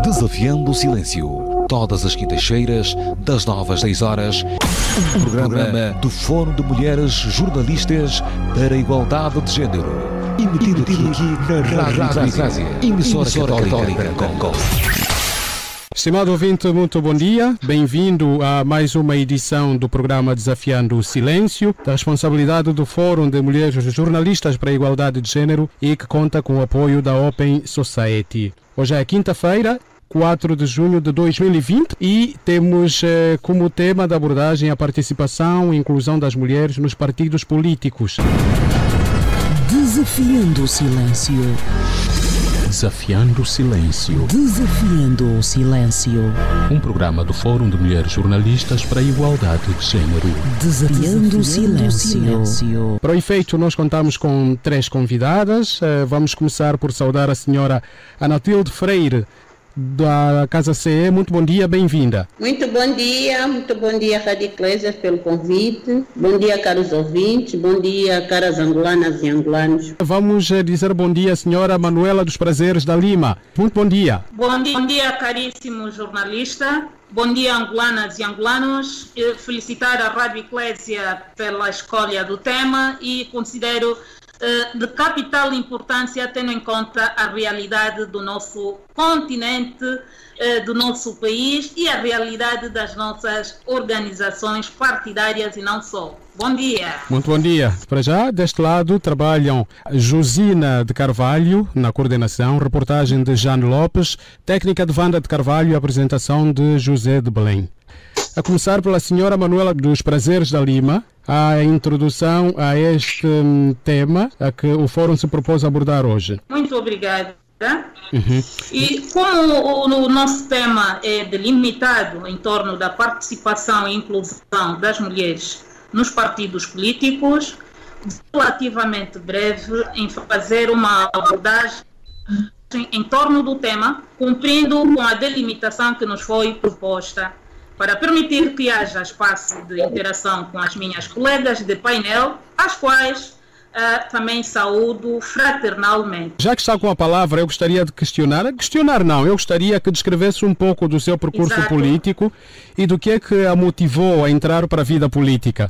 Desafiando o Silêncio. Todas as quintas-feiras, das 9 às 10 horas, um programa do Fórum de Mulheres Jornalistas para a Igualdade de Género. Emitido aqui na Rádio Eclésia, emissora católica de Congo. Estimado ouvinte, muito bom dia. Bem-vindo a mais uma edição do programa Desafiando o Silêncio, da responsabilidade do Fórum de Mulheres Jornalistas para a Igualdade de Género e que conta com o apoio da Open Society. Hoje é quinta-feira, 4 de junho de 2020 e temos como tema da abordagem a participação e inclusão das mulheres nos partidos políticos. Desafiando o Silêncio. Desafiando o Silêncio. Desafiando o Silêncio. Um programa do Fórum de Mulheres Jornalistas para a Igualdade de Género. Desafiando o Silêncio. Para o efeito, nós contamos com 3 convidadas. Vamos começar por saudar a senhora Anatilde Freire, da Casa CE. Muito bom dia, bem-vinda. Muito bom dia, Rádio Eclésia, pelo convite. Bom dia, caros ouvintes, bom dia, caras angolanas e angolanos. Vamos dizer bom dia à senhora Manuela dos Prazeres da Lima. Muito bom dia. Bom dia, caríssimo jornalista. Bom dia, angolanas e angolanos. Felicitar a Rádio Eclésia pela escolha do tema e considero de capital importância, tendo em conta a realidade do nosso continente, do nosso país e a realidade das nossas organizações partidárias e não só. Bom dia. Muito bom dia. Para já, deste lado, trabalham Josina de Carvalho na coordenação, reportagem de Jane Lopes, técnica de Wanda de Carvalho e apresentação de José de Belém. A começar pela senhora Manuela dos Prazeres da Lima, a introdução a este tema a que o Fórum se propôs abordar hoje. Muito obrigada. E como o nosso tema é delimitado em torno da participação e inclusão das mulheres nos partidos políticos, relativamente breve em fazer uma abordagem em torno do tema, cumprindo com a delimitação que nos foi proposta, para permitir que haja espaço de interação com as minhas colegas de painel, às quais também saúdo fraternalmente. Já que está com a palavra, eu gostaria de questionar não, eu gostaria que descrevesse um pouco do seu percurso político e do que é que a motivou a entrar para a vida política.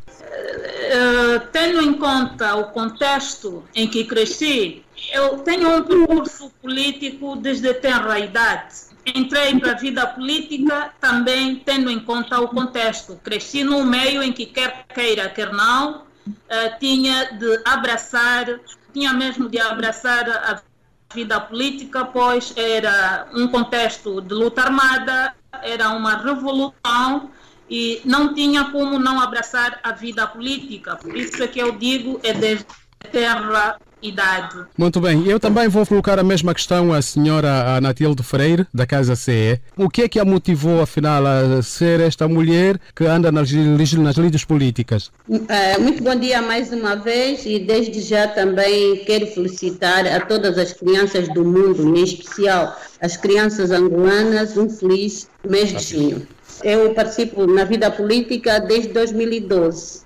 Tendo em conta o contexto em que cresci, eu tenho um percurso político desde tenra idade. Entrei para a vida política também tendo em conta o contexto. Cresci num meio em que, quer queira, quer não, tinha mesmo de abraçar a vida política, pois era um contexto de luta armada, era uma revolução e não tinha como não abraçar a vida política. Por isso é que eu digo, é desde terra idade. Muito bem, eu também vou colocar a mesma questão à senhora Anatilde Freire, da Casa CE. O que é que a motivou, afinal, a ser esta mulher que anda nas lides políticas? Muito bom dia mais uma vez e desde já também quero felicitar a todas as crianças do mundo, em especial as crianças angolanas, um feliz mês de junho. Eu participo na vida política desde 2012.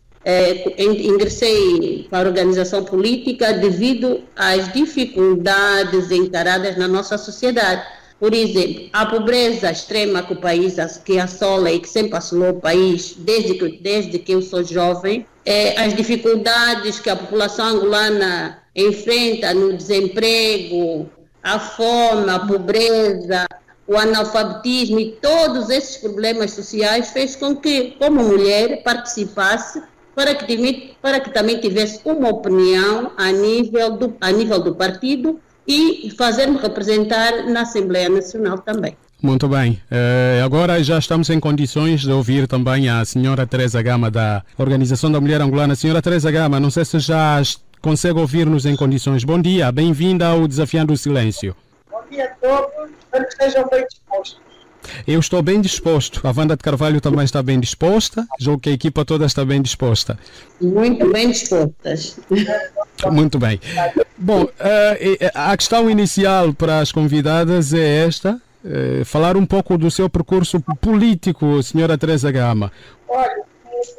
Ingressei para a organização política devido às dificuldades encaradas na nossa sociedade. Por exemplo, a pobreza extrema que o país que assola e que sempre assolou o país desde que eu sou jovem, as dificuldades que a população angolana enfrenta no desemprego, a fome, a pobreza, o analfabetismo e todos esses problemas sociais fez com que, como mulher, participasse para que também tivesse uma opinião a nível do partido e fazer-me representar na Assembleia Nacional também. Muito bem. Agora já estamos em condições de ouvir também a senhora Teresa Gama, da Organização da Mulher Angolana. Senhora Teresa Gama, não sei se já consegue ouvir-nos em condições. Bom dia, bem-vinda ao Desafiando o Silêncio. Bom dia a todos, espero que estejam bem dispostos. Eu estou bem disposto, a Wanda de Carvalho também está bem disposta, julgo que a equipa toda está bem disposta. Muito bem dispostas. Muito bem. Bom, a questão inicial para as convidadas é esta, falar um pouco do seu percurso político, senhora Teresa Gama. Olha,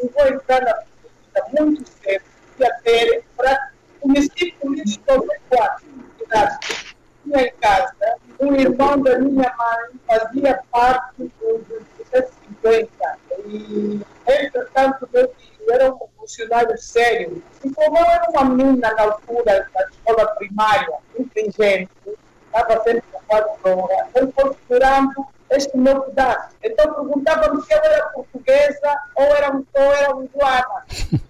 eu vou entrar na política muito cedo, para comecei política aos 4 idade. Tinha em casa um irmão da minha mãe fazia parte dos 50 e, entretanto, meu filho era um funcionário sério. E como eu era uma menina na altura da escola primária, inteligente, estava sempre ocupado com ela, ele foi segurando este meu pedaço. Então perguntava-me se eu era portuguesa ou era angolana.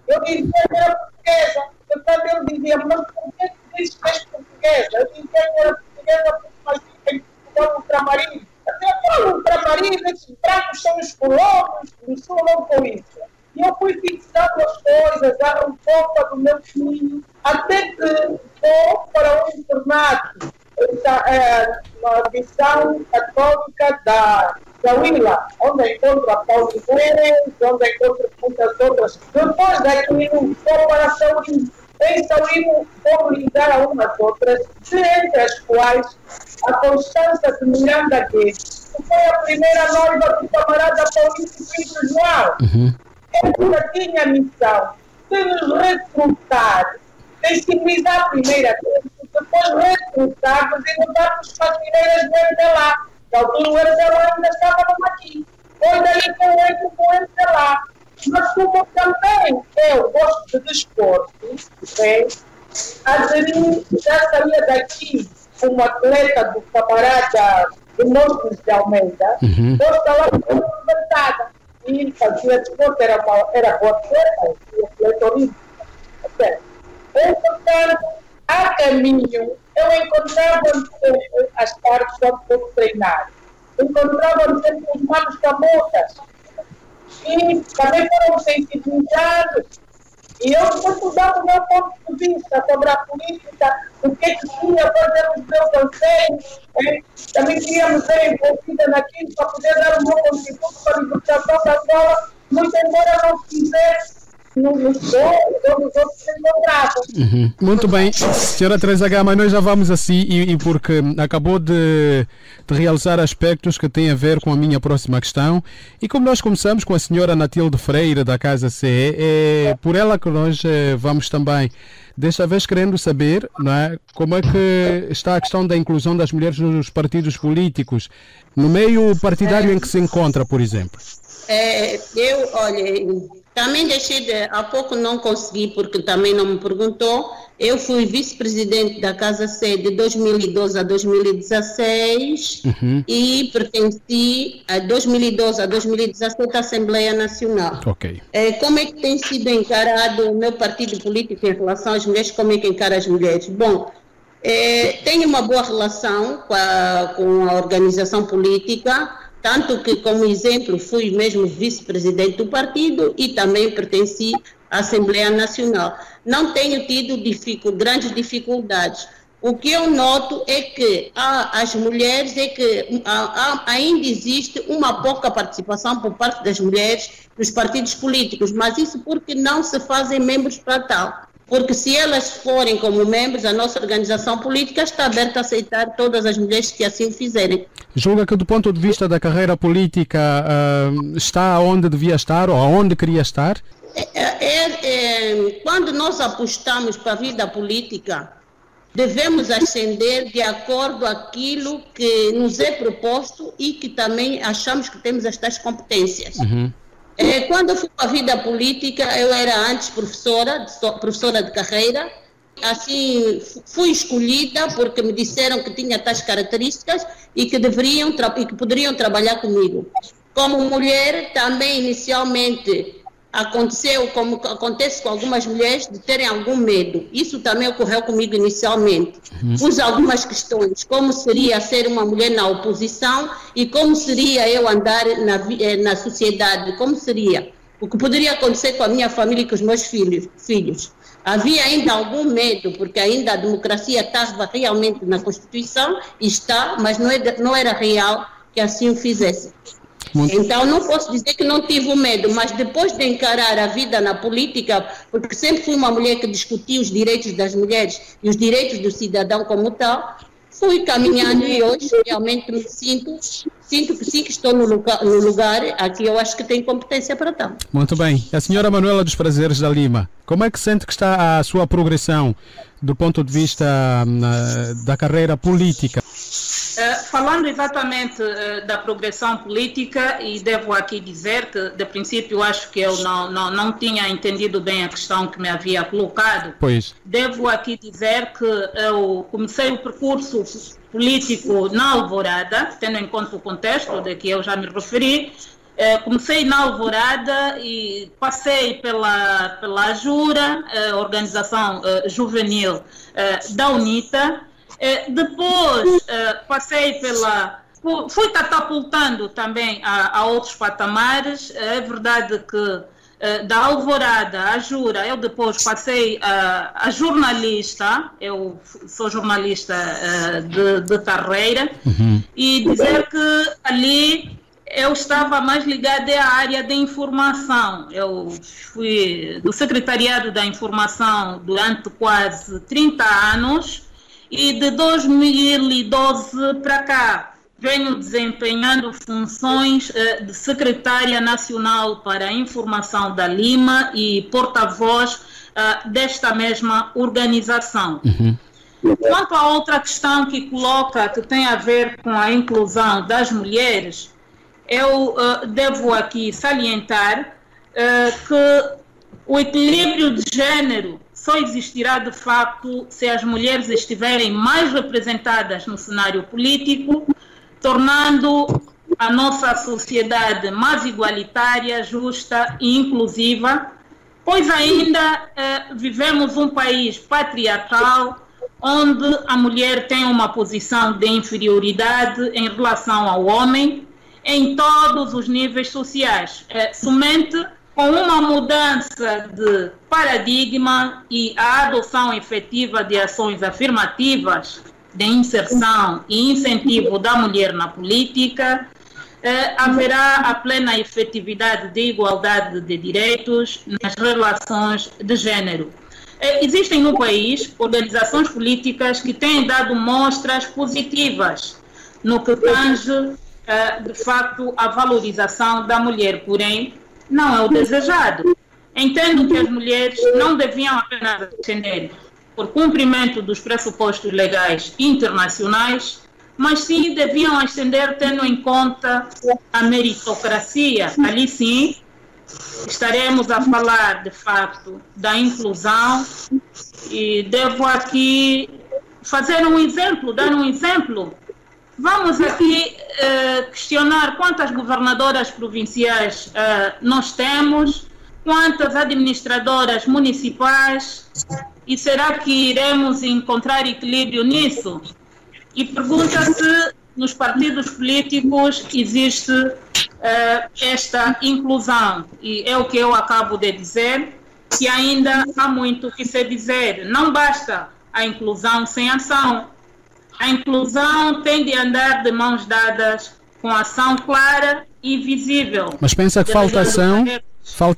Eu dizia que era portuguesa. Portanto, ele dizia, mas por que dizes que és portuguesa? Eu dizia que era portuguesa porque nasci em Portugal, ultramarino. Eu falo ultramarino, esses brancos são os colonos, não sou não com isso. E eu fui fixando as coisas, a roupa do meu filho, até que vou para um internato, uma missão católica da Willa, onde encontro a Paulo Iglesias, onde encontro muitas outras. Depois daquilo, vou para Saúde. Em Saúde, vou ligar a umas outras, entre as quais a Constância de Miranda Guedes, que foi a primeira noiva do camarada Paulista Pinto João. Ele já tinha a missão de nos recrutar, sensibilizar primeiro, depois recrutar-nos e mudar-nos para as primeiras do MPLA. Na altura o MPLA ainda estava no Maqui. Foi daí que eu entro com o MPLA. Mas como também eu gosto de desporto, aderi, já saía daqui como atleta do camarada de Montes de Almeida, eu estava levantada. E fazia desporto, era boa atleta, e atleta olímpico. Entretanto, a caminho, eu encontrava-me às tardes quando fosse treinar. Encontrava-me sempre com os manos camotas. E também foram sensibilizados. E eu sempre dava o meu ponto de vista sobre a política, o que tinha a fazer os meus anseios. Também queríamos ser envolvida naquilo para poder dar o meu contributo para a libertação da escola, muito embora não fizesse. Muito bem, senhora Teresa Gama, nós já vamos assim e porque acabou de realçar aspectos que têm a ver com a minha próxima questão e como nós começamos com a senhora Natilde Freire da Casa C, é por ela que nós vamos também, desta vez querendo saber, não é, como é que está a questão da inclusão das mulheres nos partidos políticos, no meio partidário em que se encontra, por exemplo. Também há pouco não consegui, porque também não me perguntou. Eu fui vice-presidente da Casa C de 2012 a 2016 e pertenci a 2012 a 2017 à Assembleia Nacional. Okay. Como é que tem sido encarado o meu partido político em relação às mulheres? Como é que encara as mulheres? Bom, tenho uma boa relação com a organização política, tanto que, como exemplo, fui mesmo vice-presidente do partido e também pertenci à Assembleia Nacional. Não tenho tido grandes dificuldades. O que eu noto é que as mulheres, ainda existe uma pouca participação por parte das mulheres nos partidos políticos, mas isso porque não se fazem membros para tal. Porque se elas forem como membros, a nossa organização política está aberta a aceitar todas as mulheres que assim o fizerem. Julga que do ponto de vista da carreira política está onde devia estar ou aonde queria estar? Quando nós apostamos para a vida política, devemos ascender de acordo com aquilo que nos é proposto e que também achamos que temos estas competências. Quando eu fui para a vida política, eu era antes professora de carreira. Assim, fui escolhida porque me disseram que tinha tais características e que poderiam trabalhar comigo. Como mulher, também inicialmente aconteceu, como acontece com algumas mulheres, de terem algum medo. Isso também ocorreu comigo inicialmente. Pus algumas questões, como seria ser uma mulher na oposição e como seria eu andar na sociedade, como seria. O que poderia acontecer com a minha família e com os meus filhos. Havia ainda algum medo, porque ainda a democracia estava realmente na Constituição, e está, mas não era real que assim o fizesse. Então não posso dizer que não tive medo, mas depois de encarar a vida na política, porque sempre fui uma mulher que discutia os direitos das mulheres e os direitos do cidadão como tal, fui caminhando e hoje realmente me sinto que sim, que estou no lugar aqui, eu acho que tenho competência para tal. Muito bem. A senhora Manuela dos Prazeres da Lima, como é que sente que está a sua progressão do ponto de vista da carreira política? Falando exatamente da progressão política, e devo aqui dizer que, de princípio, acho que eu não tinha entendido bem a questão que me havia colocado. Pois. Devo aqui dizer que eu comecei o percurso político na Alvorada, tendo em conta o contexto de que eu já me referi. Comecei na Alvorada e passei pela Jura, organização juvenil da UNITA. Depois passei fui catapultando também a outros patamares. É verdade que da Alvorada à Jura, eu depois passei a jornalista. Eu sou jornalista de carreira. E dizer que ali eu estava mais ligada à área da informação. Eu fui do Secretariado da Informação durante quase 30 anos. E de 2012 para cá, venho desempenhando funções de secretária nacional para a informação da Lima e porta-voz desta mesma organização. Quanto à outra questão que coloca, que tem a ver com a inclusão das mulheres, eu devo aqui salientar que o equilíbrio de género só existirá de facto se as mulheres estiverem mais representadas no cenário político, tornando a nossa sociedade mais igualitária, justa e inclusiva, pois ainda vivemos um país patriarcal, onde a mulher tem uma posição de inferioridade em relação ao homem, em todos os níveis sociais. Somente com uma mudança de paradigma e a adoção efetiva de ações afirmativas de inserção e incentivo da mulher na política, haverá a plena efetividade de igualdade de direitos nas relações de género. Existem no país organizações políticas que têm dado mostras positivas no que tange, de facto, a valorização da mulher, porém, não é o desejado. Entendo que as mulheres não deviam apenas ascender por cumprimento dos pressupostos legais internacionais, mas sim deviam ascender tendo em conta a meritocracia. Ali sim, estaremos a falar, de facto, da inclusão, e devo aqui fazer um exemplo, dar um exemplo. Vamos aqui questionar quantas governadoras provinciais nós temos, quantas administradoras municipais, e será que iremos encontrar equilíbrio nisso? E pergunta se nos partidos políticos existe esta inclusão. E é o que eu acabo de dizer, que ainda há muito o que se dizer. Não basta a inclusão sem ação. A inclusão tem de andar de mãos dadas com ação clara e visível. Mas pensa que falta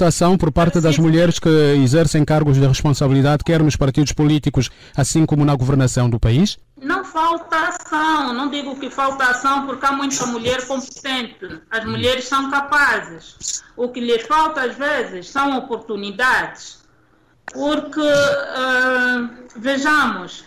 ação por parte das mulheres que exercem cargos de responsabilidade, quer nos partidos políticos, assim como na governação do país? Não falta ação, não digo que falta ação porque há muita mulher competente. As mulheres são capazes. O que lhes falta às vezes são oportunidades. Porque, vejamos,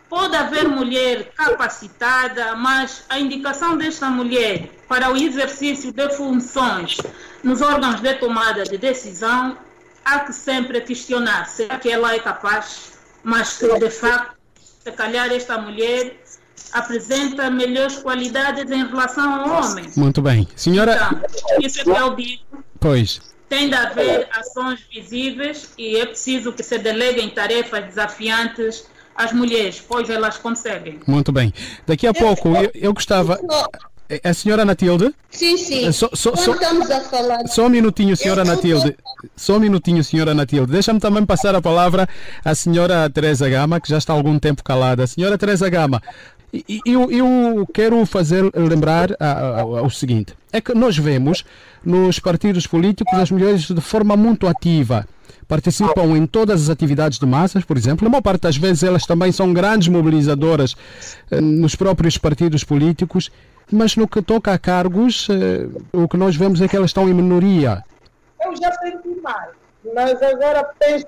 pode haver mulher capacitada, mas a indicação desta mulher para o exercício de funções nos órgãos de tomada de decisão, há que sempre questionar, será que ela é capaz? Mas que, de facto, se calhar esta mulher apresenta melhores qualidades em relação ao homem. Muito bem. Senhora... Então, isso é que eu digo. Pois. Tem de haver ações visíveis e é preciso que se deleguem tarefas desafiantes às mulheres, pois elas conseguem. Muito bem. Daqui a pouco, eu gostava... A senhora Natilde? Sim, sim. Estamos a falar... Só um minutinho, senhora Natilde. Só um minutinho, senhora Natilde. Deixa-me também passar a palavra à senhora Teresa Gama, que já está há algum tempo calada. Senhora Teresa Gama, eu quero fazer lembrar o seguinte. É que nós vemos nos partidos políticos as mulheres de forma muito ativa. Participam em todas as atividades de massas, por exemplo. Na maior parte das vezes elas também são grandes mobilizadoras nos próprios partidos políticos, mas no que toca a cargos, o que nós vemos é que elas estão em minoria. Eu já senti mais, mas agora penso,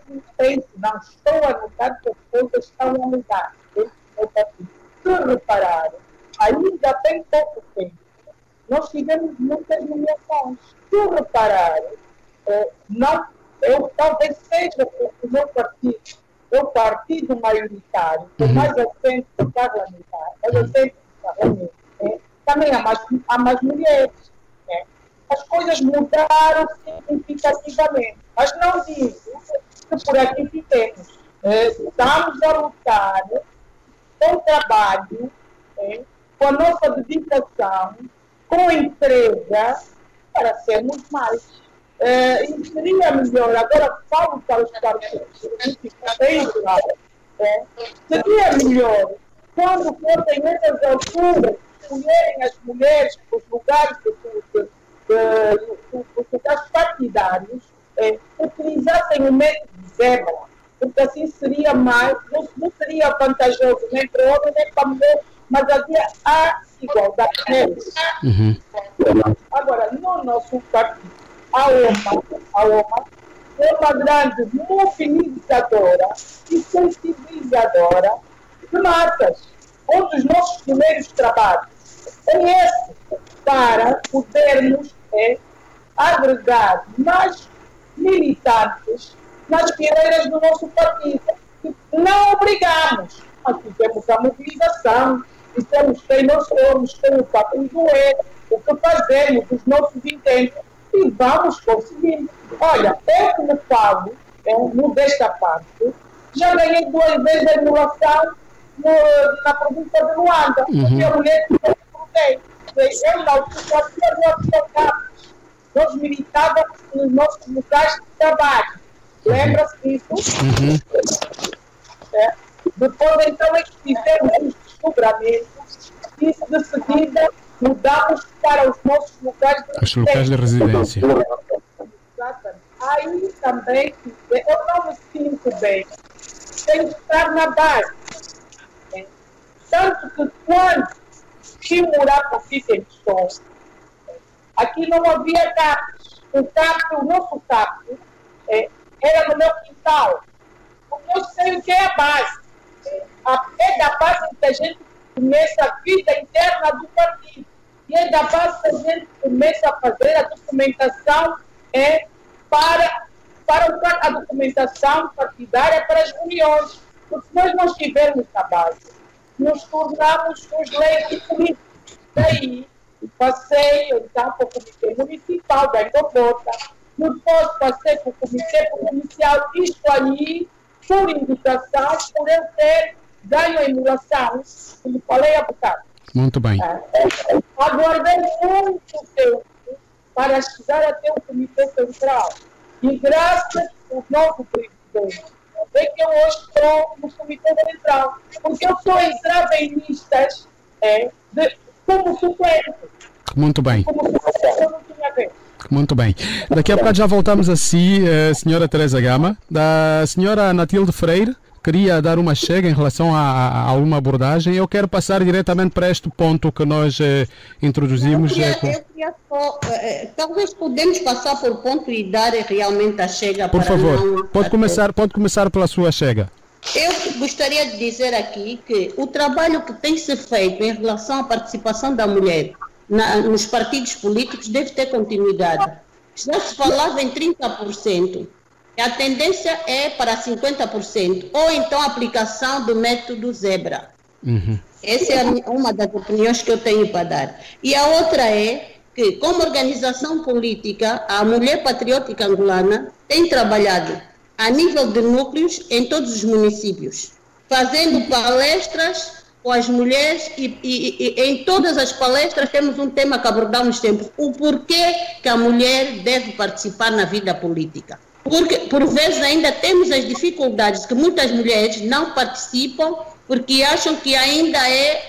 não estou a notar que as coisas estão a mudar. Se reparar, ainda tem pouco tempo, nós tivemos muitas nomeações. Se eu reparar, eu talvez seja o meu partido, o partido maioritário, com mais assento parlamentar, também há mais mulheres. Né? As coisas mudaram significativamente, mas não digo que por aqui fiquemos. Estamos a lutar com trabalho, com a nossa dedicação, com entrega, para sermos mais. E seria melhor, agora falo para os partidos políticos, seria melhor, quando fossem nessas alturas, escolherem as mulheres os lugares dos partidários, utilizassem o método de zebra, porque assim seria mais, não seria vantajoso nem para o homem nem para a mulher, mas havia a igualdade deles. Agora, no nosso partido, a OMA é uma grande mobilizadora e sensibilizadora de massas. Um dos nossos primeiros trabalhos é esse, para podermos agregar mais militantes nas fileiras do nosso partido. Não obrigamos, mas fizemos a mobilização, dissemos quem nós somos, quem o partido é, o que fazemos, os nossos intentos, e vamos conseguir. Olha, eu como falo, desta parte, já ganhei 2 vezes a emulação na província de Luanda, porque a mulher que eu perguntei, eu na altura nós militávamos nos nossos locais de trabalho. Lembra-se disso? Depois, então, é que fizemos os desdobramentos e, de seguida, mudamos para os nossos locais de residência. Exatamente. Aí também, eu não me sinto bem, tenho que estar na base. Tanto que quando fui morar com o sítio em estou, aqui não havia CAPs. O nosso CAP era no meu quintal. Porque eu sei o que é a base. É da base que a gente começa a vida interna do partido. E é da base que a gente começa a fazer a documentação para a documentação partidária para as reuniões. Porque se nós não estivermos na base, nos tornamos os leigos políticos. Daí, passei então para o Comitê Municipal da Indobota, depois passei para o Comitê Provincial, isto aí, por indicação, por eu ter ganho a emulação, como falei há bocado. Muito bem. Aguardei muito tempo para chegar até o Comitê Central. E graças ao novo presidente, é que eu hoje estou no Comitê Central. Porque eu só entrava em listas como suplente. Muito bem. Como suplente, eu não tinha vez. Muito bem. Daqui a pouco já voltamos a si, senhora Teresa Gama. Da senhora Natilde Freire, queria dar uma chega em relação a uma abordagem. Eu quero passar diretamente para este ponto que nós introduzimos. Eu queria só, talvez podemos passar por ponto e dar realmente a chega. Por favor, pode começar pela sua chega. Eu gostaria de dizer aqui que o trabalho que tem se feito em relação à participação da mulher nos partidos políticos deve ter continuidade. Já se falava em 30%. A tendência é para 50%, ou então a aplicação do método zebra. Essa é uma das opiniões que eu tenho para dar. E a outra é que, como organização política, a Mulher Patriótica Angolana tem trabalhado a nível de núcleos em todos os municípios, fazendo palestras com as mulheres e em todas as palestras temos um tema que abordamos sempre: o porquê que a mulher deve participar na vida política. Porque, por vezes, ainda temos as dificuldades que muitas mulheres não participam porque acham que ainda é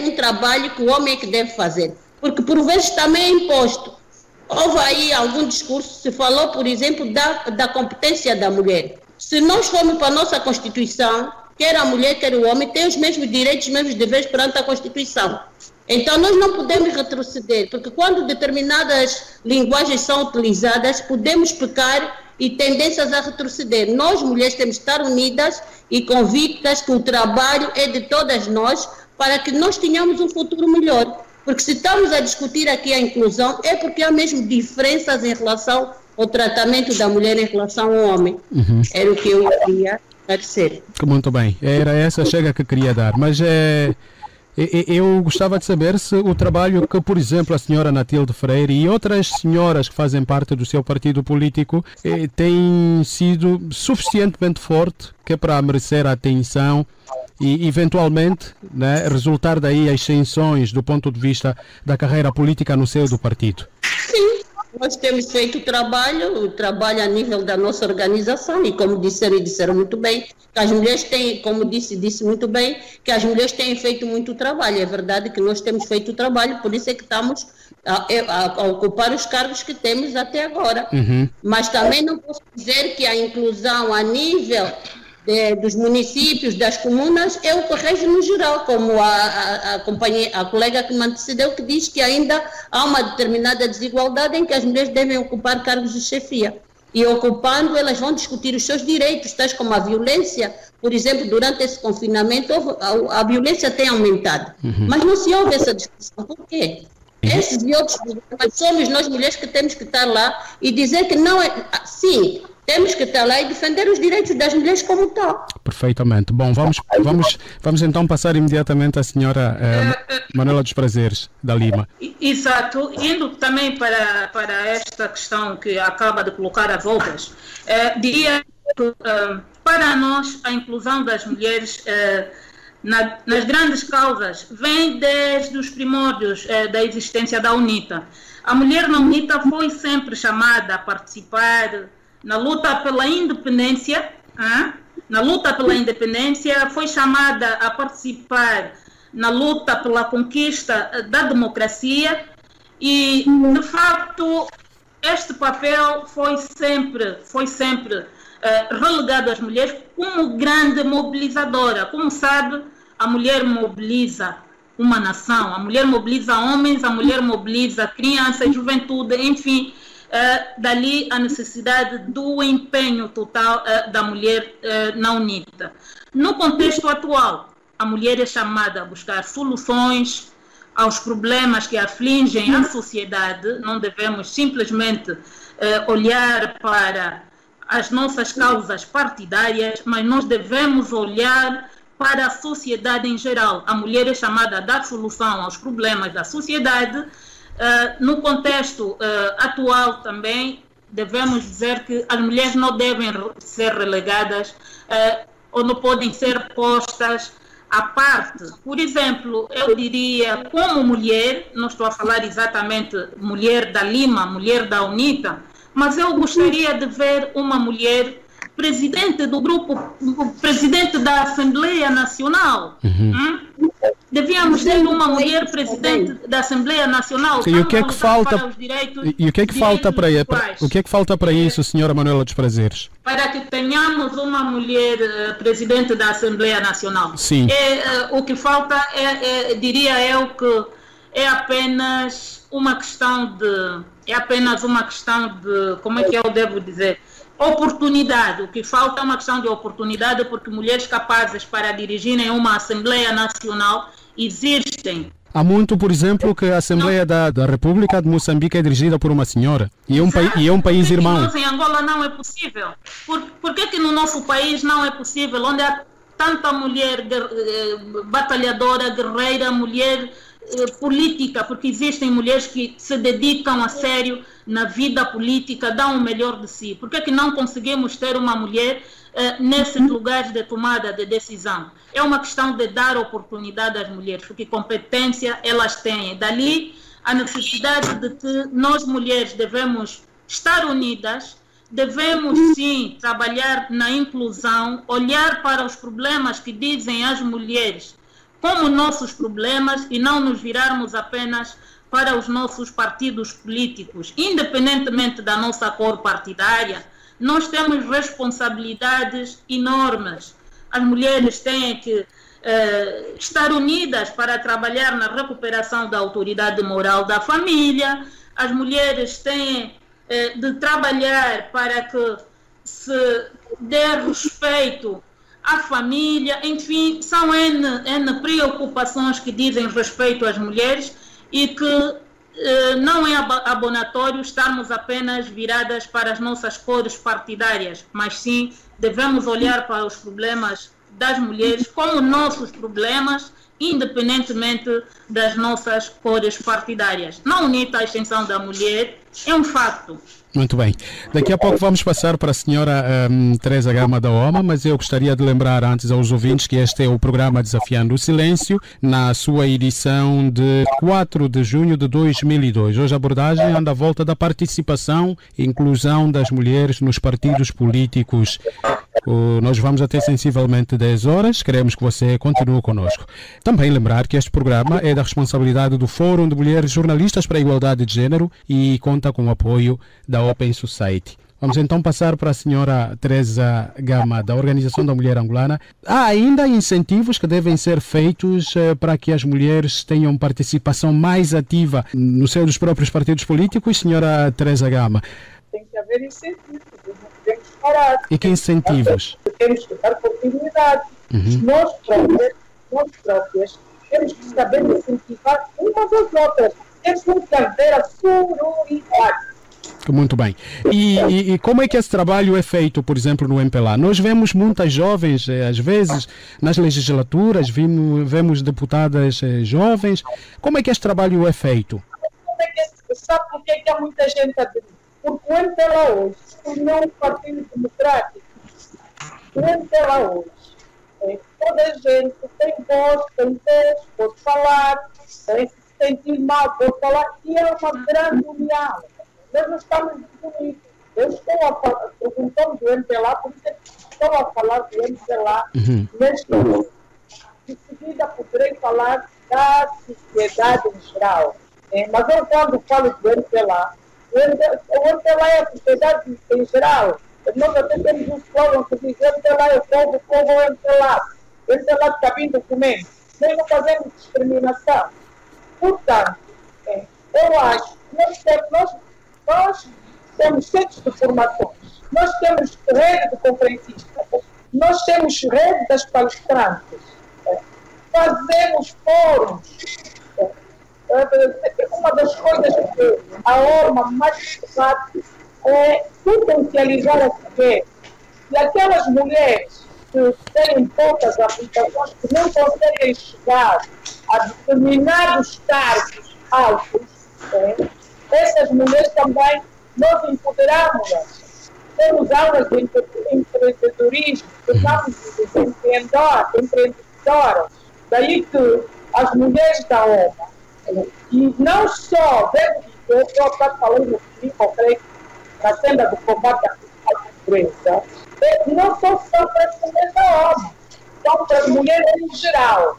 um trabalho que o homem é que deve fazer. Porque, por vezes, também é imposto. Houve aí algum discurso, se falou, por exemplo, da competência da mulher. Se nós formos para a nossa Constituição, quer a mulher, quer o homem, tem os mesmos direitos, os mesmos deveres perante a Constituição. Então, nós não podemos retroceder, porque quando determinadas linguagens são utilizadas, podemos pecar e tendências a retroceder. Nós, mulheres, temos que estar unidas e convictas que o trabalho é de todas nós para que nós tenhamos um futuro melhor. Porque se estamos a discutir aqui a inclusão, é porque há mesmo diferenças em relação ao tratamento da mulher em relação ao homem. Era o que eu queria esclarecer. Muito bem, era essa chega que queria dar. Mas eu gostava de saber se o trabalho que, por exemplo, a senhora Natilde Freire e outras senhoras que fazem parte do seu partido político tem sido suficientemente forte que é para merecer a atenção e, eventualmente, né, resultar daí as ascensões do ponto de vista da carreira política no seio do partido. Sim, nós temos feito o trabalho a nível da nossa organização e como disseram muito bem, que as mulheres têm, como disse muito bem, que as mulheres têm feito muito trabalho. É verdade que nós temos feito o trabalho, por isso é que estamos a ocupar os cargos que temos até agora. Mas também não posso dizer que a inclusão a nível dos municípios, das comunas, é o que rege no geral, como a colega que me antecedeu, que diz que ainda há uma determinada desigualdade em que as mulheres devem ocupar cargos de chefia. E ocupando, elas vão discutir os seus direitos, tais como a violência. Por exemplo, durante esse confinamento, a violência tem aumentado. Mas não se ouve essa discussão. Por quê? Esses e outros problemas somos nós mulheres que temos que estar lá e dizer que não é... Sim, temos que estar lá e defender os direitos das mulheres como tal. Perfeitamente. Bom, vamos então passar imediatamente à senhora Manuela dos Prazeres, da Lima. Exato. Indo também para esta questão que acaba de colocar a voltas, diria que para nós a inclusão das mulheres nas grandes causas vem desde os primórdios da existência da UNITA. A mulher na UNITA foi sempre chamada a participar na luta pela independência, foi chamada a participar na luta pela conquista da democracia e, de facto, este papel foi sempre relegado às mulheres como grande mobilizadora. Como sabe, a mulher mobiliza uma nação, a mulher mobiliza homens, a mulher mobiliza crianças, juventude, enfim. Dali a necessidade do empenho total da mulher na UNITA. No contexto atual, a mulher é chamada a buscar soluções aos problemas que afligem a sociedade. Não devemos simplesmente olhar para as nossas causas partidárias, mas nós devemos olhar para a sociedade em geral. A mulher é chamada a dar solução aos problemas da sociedade. No contexto atual também devemos dizer que as mulheres não devem ser relegadas ou não podem ser postas à parte. Por exemplo, eu diria, como mulher, não estou a falar exatamente mulher da Lima, mulher da UNITA, mas eu gostaria de ver uma mulher presidente do grupo, presidente da Assembleia Nacional. Devíamos ter uma mulher presidente da Assembleia Nacional. E o que é que falta? E o que é que falta para o que é que falta para isso, senhora Manuela dos Prazeres? Para que tenhamos uma mulher presidente da Assembleia Nacional. Sim. O que falta diria eu que é apenas uma questão de como é que eu devo dizer? Oportunidade. O que falta é uma questão de oportunidade, porque mulheres capazes para dirigirem uma Assembleia Nacional existem. Há muito, por exemplo, que a Assembleia da República de Moçambique é dirigida por uma senhora e é um país irmão. Nós em Angola não é possível. Por que no nosso país não é possível? Onde há tanta mulher batalhadora, guerreira, mulher política, porque existem mulheres que se dedicam a sério na vida política, dão o melhor de si. Por que não conseguimos ter uma mulher nesses lugares de tomada de decisão? É uma questão de dar oportunidade às mulheres, porque competência elas têm. Dali a necessidade de que nós mulheres devemos estar unidas, devemos sim trabalhar na inclusão, olhar para os problemas que dizem as mulheres como nossos problemas e não nos virarmos apenas para os nossos partidos políticos. Independentemente da nossa cor partidária, nós temos responsabilidades enormes. As mulheres têm que estar unidas para trabalhar na recuperação da autoridade moral da família. As mulheres têm de trabalhar para que se dê respeito a família, enfim, são N preocupações que dizem respeito às mulheres e que não é abonatório estarmos apenas viradas para as nossas cores partidárias, mas sim devemos olhar para os problemas das mulheres como nossos problemas, independentemente das nossas cores partidárias. Não unir a extensão da mulher é um facto. Muito bem. Daqui a pouco vamos passar para a senhora Teresa Gama da OMA, mas eu gostaria de lembrar antes aos ouvintes que este é o programa Desafiando o Silêncio, na sua edição de 4 de junho de 2002. Hoje a abordagem anda à volta da participação e inclusão das mulheres nos partidos políticos. Nós vamos até sensivelmente 10 horas, queremos que você continue conosco. Também lembrar que este programa é da responsabilidade do Fórum de Mulheres Jornalistas para a Igualdade de Gênero e conta com o apoio da Open Society. Vamos então passar para a senhora Teresa Gama, da Organização da Mulher Angolana. Há ainda incentivos que devem ser feitos para que as mulheres tenham participação mais ativa no seio dos próprios partidos políticos, senhora Teresa Gama? Tem que haver incentivos, não podemos parar. E que incentivos? Temos que dar continuidade. Nós próprias temos que saber incentivar umas às outras. Temos que haver a sororidade. Muito bem. E como é que esse trabalho é feito, por exemplo, no MPLA? Nós vemos muitas jovens, às vezes, nas legislaturas, vemos deputadas jovens. Como é que esse trabalho é feito? Sabe por que há muita gente a dizer? Porque o MPLA hoje se tornou um partido democrático. O MPLA hoje, toda a gente tem voz, pode falar, sem se sentir mal, pode falar, e é uma grande união. Nós não estamos unidos. Eu estou a falar, perguntando do MPLA, por isso estou a falar do MPLA neste momento. De seguida poderei falar da sociedade em geral. Mas eu, quando falo do MPLA, o MPLA é a sociedade em geral. Nós até temos um slogan que diz: MPLA é o povo, o povo é o MPLA. O MPLA está vindo comer. Nós não fazemos discriminação. Portanto, eu acho que nós temos centros de formações, nós temos rede de conferencistas, nós temos rede das palestrantes, fazemos fóruns. Uma das coisas que a ORMA mais faz é potencializar as mulheres. E aquelas mulheres que têm poucas habilitações, que não conseguem chegar a determinados cargos altos, essas mulheres também nós empoderamos-las. Temos aulas de empreendedorismo, tornamos de empreendedoras. Daí que as mulheres da OMA, e não só, eu falei no concreto, na senda do combate à pobreza, não só são para as mulheres da OMA, são para as mulheres em geral.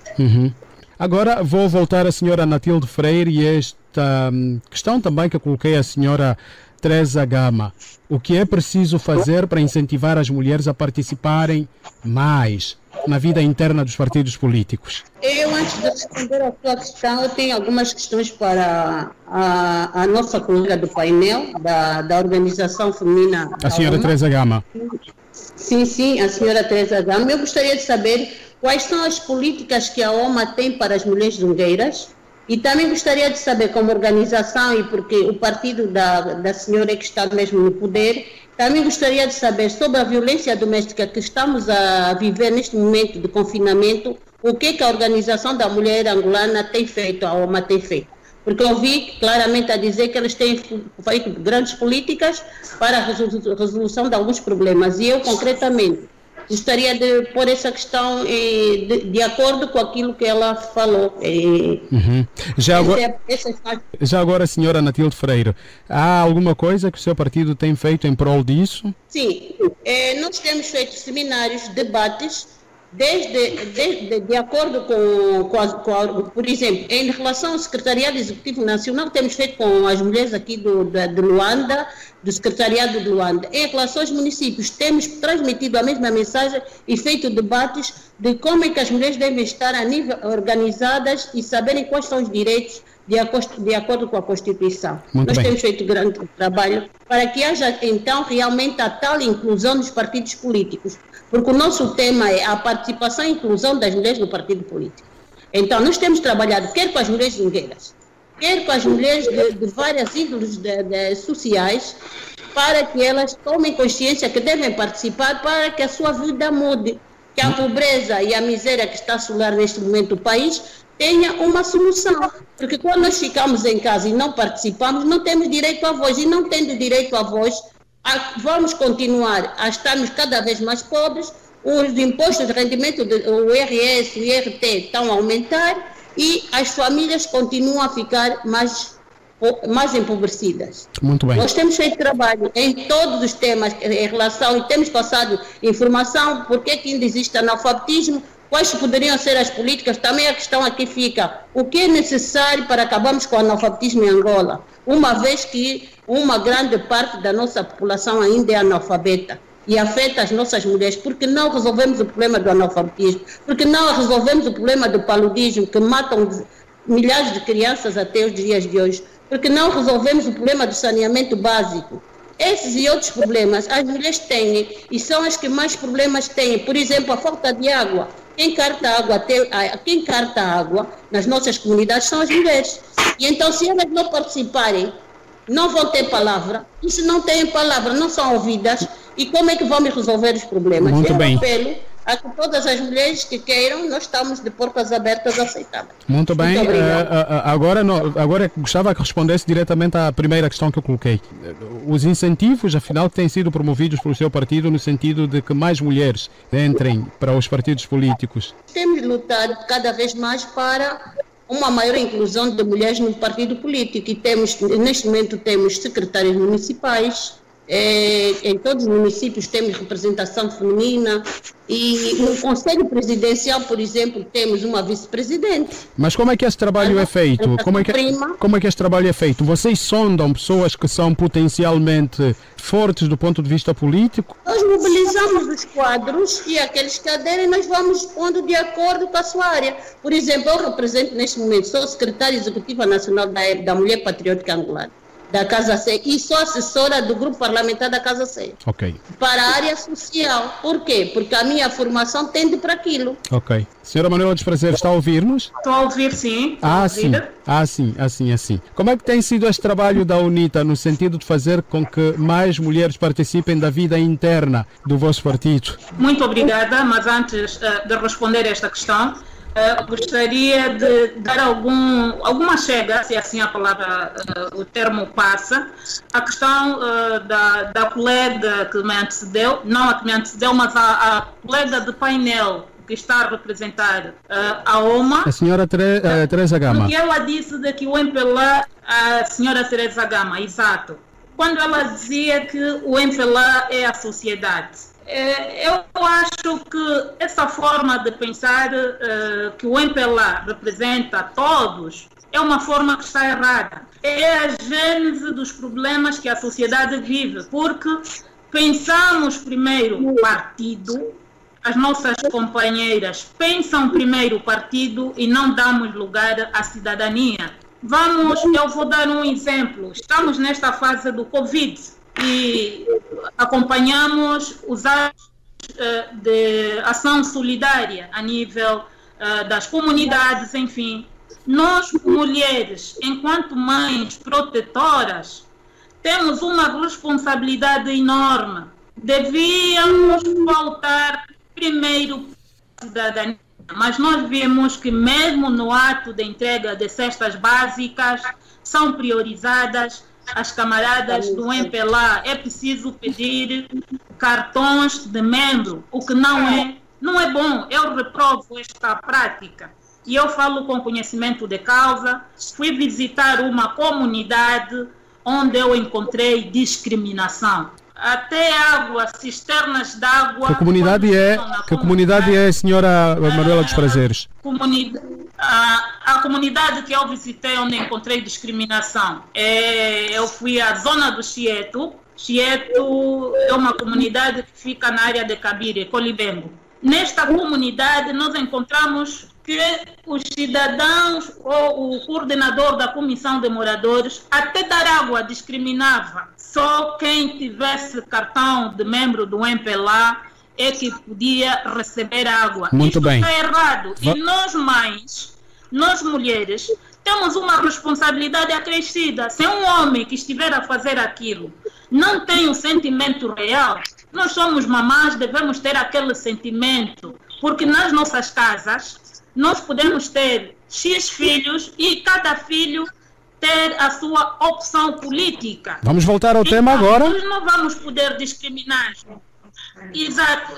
Agora vou voltar à senhora Natilde Freire e esta questão também que eu coloquei à senhora Teresa Gama. O que é preciso fazer para incentivar as mulheres a participarem mais na vida interna dos partidos políticos? Eu, antes de responder a sua questão, eu tenho algumas questões para a nossa colega do painel, da Organização Feminina. A senhora Teresa Gama. Sim, a senhora Teresa Gama. Eu gostaria de saber quais são as políticas que a OMA tem para as mulheres zungueiras. E também gostaria de saber, como organização, e porque o partido da senhora é que está mesmo no poder, também gostaria de saber sobre a violência doméstica que estamos a viver neste momento de confinamento, o que a Organização da Mulher Angolana tem feito, a OMA tem feito. Porque eu vi claramente a dizer que elas têm feito grandes políticas para a resolução de alguns problemas. E eu, concretamente, gostaria de pôr essa questão de acordo com aquilo que ela falou. Já agora, senhora Natilde Freire, há alguma coisa que o seu partido tem feito em prol disso? Sim, nós temos feito seminários, debates, de acordo com por exemplo, em relação ao Secretariado Executivo Nacional, temos feito com as mulheres aqui de Luanda, do Secretariado de Luanda. Em relação aos municípios, temos transmitido a mesma mensagem e feito debates de como é que as mulheres devem estar a nível organizadas e saberem quais são os direitos de acordo com a Constituição. Muito Nós bem. temos feito grande trabalho para que haja, então, realmente a tal inclusão dos partidos políticos, porque o nosso tema é a participação e inclusão das mulheres no partido político. Então, nós temos trabalhado quer com as mulheres guingueiras, quer com as mulheres de várias índoles sociais, para que elas tomem consciência que devem participar para que a sua vida mude, que a pobreza e a miséria que está a assolar neste momento o país tenha uma solução. Porque quando nós ficamos em casa e não participamos, não temos direito à voz. E não tendo direito à voz, vamos continuar a estarmos cada vez mais pobres, os impostos de rendimento, o IRS, o IRT estão a aumentar e as famílias continuam a ficar mais empobrecidas. Muito bem. Nós temos feito trabalho em todos os temas em relação, e temos passado informação, porque que ainda existe analfabetismo, quais poderiam ser as políticas. Também a questão aqui fica, o que é necessário para acabarmos com o analfabetismo em Angola, uma vez que uma grande parte da nossa população ainda é analfabeta e afeta as nossas mulheres, porque não resolvemos o problema do analfabetismo, porque não resolvemos o problema do paludismo, que matam milhares de crianças até os dias de hoje, porque não resolvemos o problema do saneamento básico. Esses e outros problemas as mulheres têm e são as que mais problemas têm. Por exemplo, a falta de água. Quem carta água nas nossas comunidades são as mulheres. E então, se elas não participarem, não vão ter palavra. E se não têm palavra, não são ouvidas. E como é que vamos resolver os problemas? Muito bem. Apelo a que todas as mulheres que queiram, nós estamos de portas abertas a aceitar. Muito bem. Agora gostava que respondesse diretamente à primeira questão que eu coloquei. Os incentivos, afinal, têm sido promovidos pelo seu partido no sentido de que mais mulheres entrem para os partidos políticos. Temos lutado cada vez mais para uma maior inclusão de mulheres no partido político e neste momento temos secretários municipais. Em todos os municípios temos representação feminina e no Conselho Presidencial, por exemplo, temos uma vice-presidente. Mas como é que esse trabalho é feito? Como é que esse trabalho é feito? Vocês sondam pessoas que são potencialmente fortes do ponto de vista político? Nós mobilizamos os quadros e aqueles que aderem nós vamos pondo de acordo com a sua área. Por exemplo, eu represento neste momento, sou secretária executiva nacional da Mulher Patriótica Angolana, da Casa Ceia, e sou assessora do grupo parlamentar da Casa Ceia. Ok. Para a área social. Por quê? Porque a minha formação tende para aquilo. Ok. Senhora Manuela dos Prazeres, está a ouvir-nos? Estou a ouvir, sim. Sim. Como é que tem sido este trabalho da UNITA no sentido de fazer com que mais mulheres participem da vida interna do vosso partido? Muito obrigada, mas antes de responder esta questão, gostaria de dar alguma chega, se assim a palavra, o termo passa, a questão da colega que me antecedeu, não a que me antecedeu, mas a colega de painel que está a representar a OMA. A senhora Teresa Gama. Porque ela disse de que o MPLA, a senhora Teresa Gama, exato, quando ela dizia que o MPLA é a sociedade. Eu acho que essa forma de pensar que o MPLA representa todos é uma forma que está errada. É a gênese dos problemas que a sociedade vive, porque pensamos primeiro o partido, as nossas companheiras pensam primeiro o partido e não damos lugar à cidadania. Eu vou dar um exemplo. Estamos nesta fase do Covid e acompanhamos os atos de ação solidária a nível das comunidades, enfim. Nós, mulheres, enquanto mães protetoras, temos uma responsabilidade enorme. Devíamos pautar primeiro a cidadania, mas nós vemos que mesmo no ato de entrega de cestas básicas são priorizadas as camaradas do MPLA. É preciso pedir cartões de membro, o que não é bom. Eu reprovo esta prática. E eu falo com conhecimento de causa. Fui visitar uma comunidade onde eu encontrei discriminação. Até água, cisternas de água. Que comunidade é, senhora Manuela dos Prazeres? A comunidade que eu visitei, onde encontrei discriminação, eu fui à zona do Chieto. Chieto é uma comunidade que fica na área de Cabire, Colibengo. Nesta comunidade nós encontramos que os cidadãos ou o coordenador da comissão de moradores até dar água discriminava. Só quem tivesse cartão de membro do MPLA é que podia receber água. Muito bem. Isto está errado. E nós mães, nós mulheres, temos uma responsabilidade acrescida. Se um homem que estiver a fazer aquilo não tem um sentimento real, nós somos mamães, devemos ter aquele sentimento. Porque nas nossas casas, nós podemos ter X filhos e cada filho ter a sua opção política. Vamos voltar ao tema agora. Nós não vamos poder discriminar. Exato,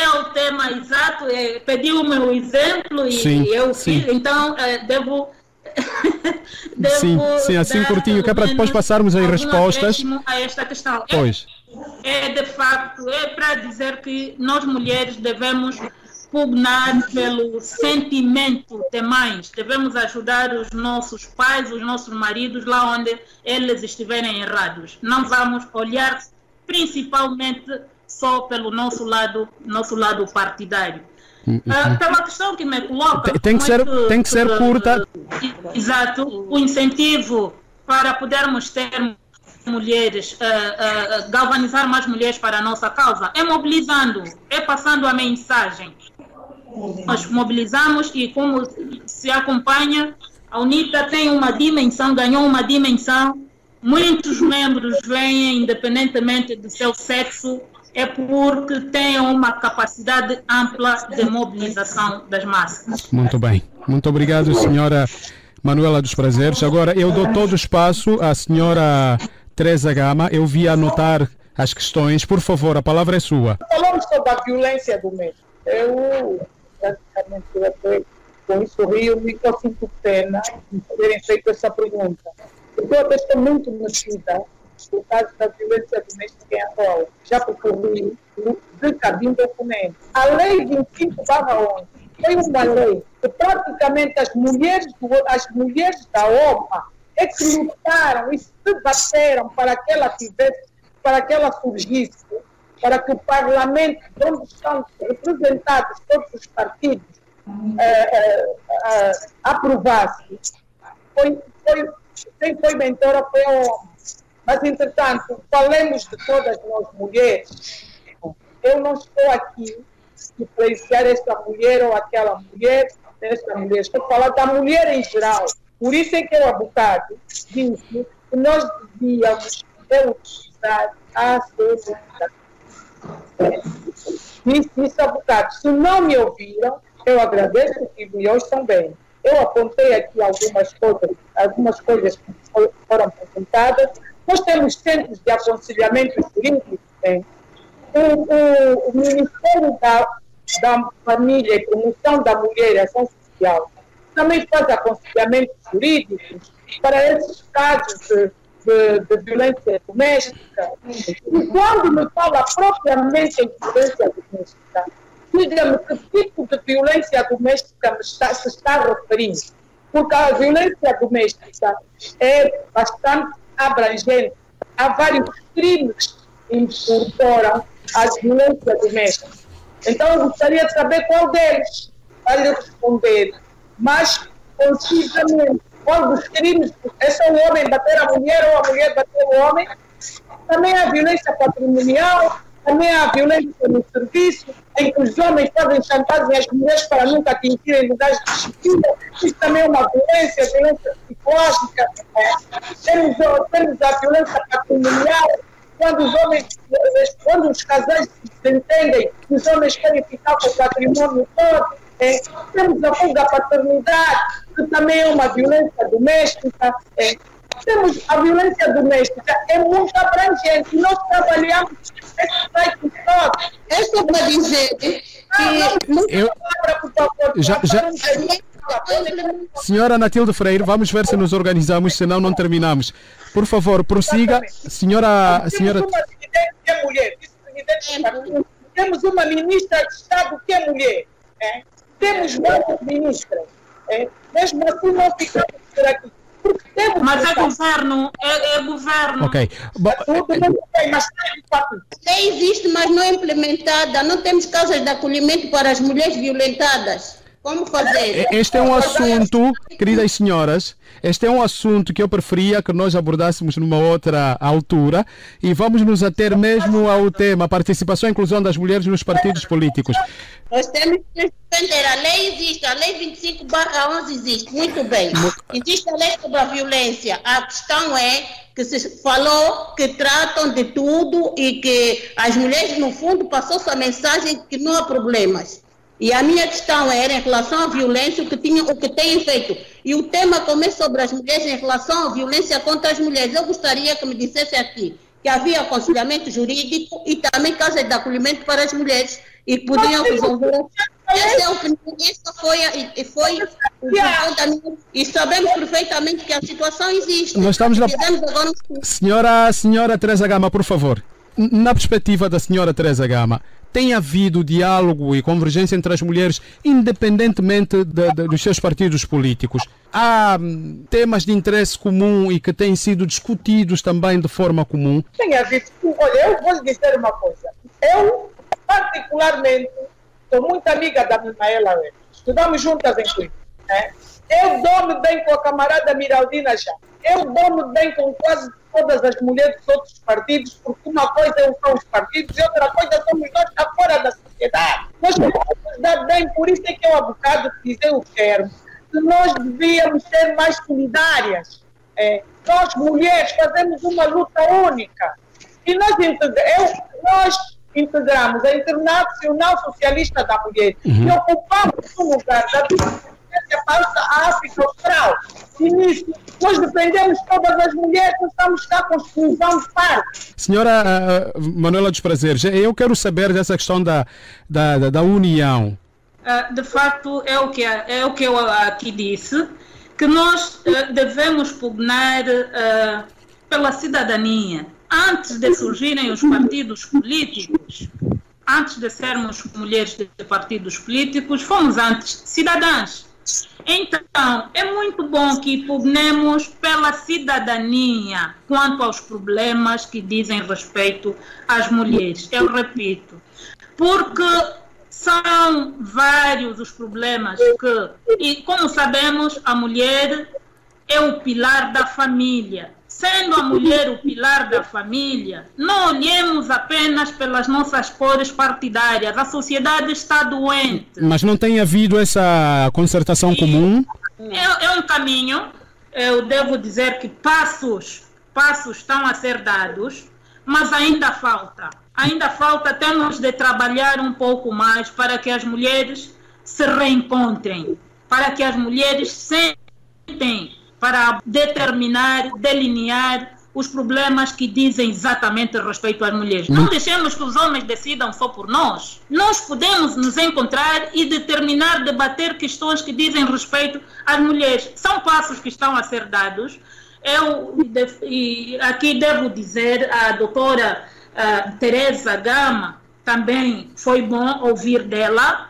é o tema exato. Pediu o meu exemplo e sim, eu sim. fiz, então devo sim, assim curtinho, que é para depois passarmos as respostas a esta questão. Pois. De facto, é para dizer que nós mulheres devemos pugnar pelo sentimento de mães, devemos ajudar os nossos pais, os nossos maridos lá onde eles estiverem errados. Não vamos olhar principalmente só pelo nosso lado partidário. Tem uma questão que me coloca. Tem que ser curta. Exato. O incentivo para podermos ter mulheres, galvanizar mais mulheres para a nossa causa, é mobilizando, é passando a mensagem. Nós mobilizamos e, como se acompanha, a UNITA tem uma dimensão, ganhou uma dimensão. Muitos membros vêm, independentemente do seu sexo, é porque tem uma capacidade ampla de mobilização das massas. Muito bem. Muito obrigado, senhora Manuela dos Prazeres. Agora eu dou todo o espaço à senhora Teresa Gama. Eu vi anotar as questões. Por favor, a palavra é sua. Falamos sobre a violência doméstica. Eu, praticamente, com isso rio-me, eu sinto pena de terem feito essa pergunta. Porque eu estou muito mexida no caso da violência doméstica em Angola. Já percorri de cabine documento. A lei 25/11 foi uma lei que praticamente as mulheres da OMA é que lutaram e se bateram para que ela tivesse, para que ela surgisse, para que o Parlamento, onde estão representados todos os partidos, aprovasse. Quem foi mentora foi a OMA. Mas, entretanto, falemos de todas nós mulheres. Eu não estou aqui influenciar esta mulher ou aquela mulher, estou a falar da mulher em geral. Por isso é que eu há bocado disse que nós devíamos utilizar a sociedade. Disse isso há bocado. Se não me ouviram, eu agradeço que me ouçam bem. Eu apontei aqui algumas coisas que foram apresentadas. Nós temos centros de aconselhamento jurídico. O Ministério da Família e Promoção da Mulher e Ação Social também faz aconselhamento jurídico para esses casos de violência doméstica. E quando me fala propriamente em violência doméstica, diga-me que tipo de violência doméstica se está referindo. Porque a violência doméstica é bastante abrangente. Há vários crimes que incorporam a violência doméstica. Então, eu gostaria de saber qual deles vai lhe responder. Mas, concisamente, qual dos crimes é só o homem bater a mulher ou a mulher bater o homem? Também há violência patrimonial, também há violência no serviço, em que os homens fazem chantagem às mulheres para nunca atingirem lugares de disciplina. Isso também é uma violência psicológica. Temos a violência patrimonial, quando os casais se entendem, os homens querem ficar com o patrimônio todo. Temos a fuga da paternidade, que também é uma violência doméstica. Temos a violência doméstica, é muito abrangente. Nós trabalhamos esse site todo. É só para dizer que... Senhora Natilde Freire, vamos ver se nos organizamos, senão não terminamos. Por favor, prossiga. Senhora... Temos uma presidente que é mulher. Temos uma ministra de Estado que é mulher. Temos várias ministras. Mesmo assim, não ficamos por aqui. Mas é governo, é governo. Ok. A lei existe, mas não é implementada. Não temos causas de acolhimento para as mulheres violentadas. como fazer. Este é um assunto, queridas senhoras, este é um assunto que eu preferia que nós abordássemos numa outra altura e vamos nos ater mesmo ao tema participação e inclusão das mulheres nos partidos políticos. Nós temos que defender, a lei existe, a lei 25/11 existe, muito bem. Existe a lei sobre a violência, a questão é que se falou que tratam de tudo e que as mulheres, no fundo, passou-se a mensagem que não há problemas. E a minha questão era em relação à violência, o que têm feito. E o tema começa sobre as mulheres em relação à violência contra as mulheres. Eu gostaria que me dissesse aqui que havia aconselhamento jurídico e também casas de acolhimento para as mulheres e podiam resolver. Essa é a opinião, essa foi e sabemos perfeitamente que a situação existe. Nós estamos na... Senhora Teresa Gama, por favor, na perspectiva da senhora Teresa Gama, tem havido diálogo e convergência entre as mulheres, independentemente dos seus partidos políticos? Há temas de interesse comum e que têm sido discutidos também de forma comum? Tem havido. Olha, eu vou lhe dizer uma coisa. Eu, particularmente, sou muito amiga da Micaela Weber. Estudamos juntas em Coimbra. Né? Eu dou-me bem com a camarada Miraldina já. Eu dou-me bem com quase todas as mulheres dos outros partidos, porque uma coisa são os partidos e outra coisa somos nós cá fora da sociedade. Nós temos que dar bem, por isso é que eu há bocado dizer o termo, que nós devíamos ser mais solidárias. Nós, mulheres, fazemos uma luta única. E nós integramos a Internacional Socialista da Mulher e ocupamos o lugar da falsa África Austral. E nisso, nós defendemos todas as mulheres, nós estamos cá com exclusão de parte. Senhora Manuela dos Prazeres, eu quero saber dessa questão da união. De facto, é o que eu aqui disse, que nós devemos pugnar pela cidadania. Antes de surgirem os partidos políticos, antes de sermos mulheres de partidos políticos, fomos antes cidadãs. Então, é muito bom que pugnemos pela cidadania quanto aos problemas que dizem respeito às mulheres. Eu repito, porque são vários os problemas e como sabemos, a mulher é o pilar da família. Sendo a mulher o pilar da família, não olhemos apenas pelas nossas cores partidárias. A sociedade está doente. Mas não tem havido essa concertação comum? É um caminho. Eu devo dizer que passos estão a ser dados, mas ainda falta. Ainda falta, temos de trabalhar um pouco mais para que as mulheres se reencontrem, para que as mulheres sentem, para determinar, delinear os problemas que dizem exatamente respeito às mulheres. Não deixemos que os homens decidam só por nós. Nós podemos nos encontrar e determinar, debater questões que dizem respeito às mulheres. São passos que estão a ser dados. E aqui devo dizer, a doutora Teresa Gama, também foi bom ouvir dela